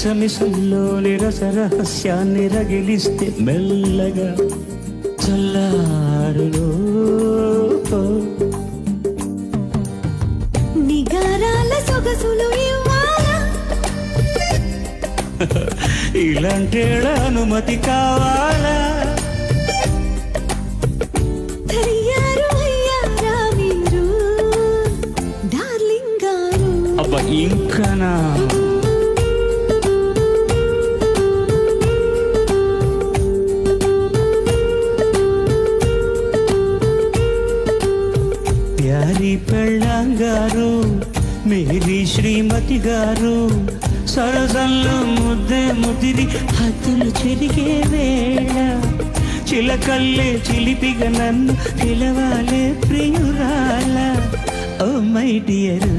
మిసమిసల్లోని రసరహస్యాన్ని రగిలిస్తే మెల్లగా చల్లారులో నిగారాల సొగసులు ఇవ్వాలా ఇలాంటి అనుమతి కావాలా తయారు అయ్యారా మీరు డార్లింగ్ గారు అబ్బా ఇంకనా ప్యారి పెళ్ళంగారు మేరీ శ్రీమతి గారు సరసంలో ముద్దే ముదిరి హద్దులు చెరిగే వేళ చిలకల్లే చిలిపిగా నన్ను పిలవాలే ప్రియురాల ఓ మై డియర్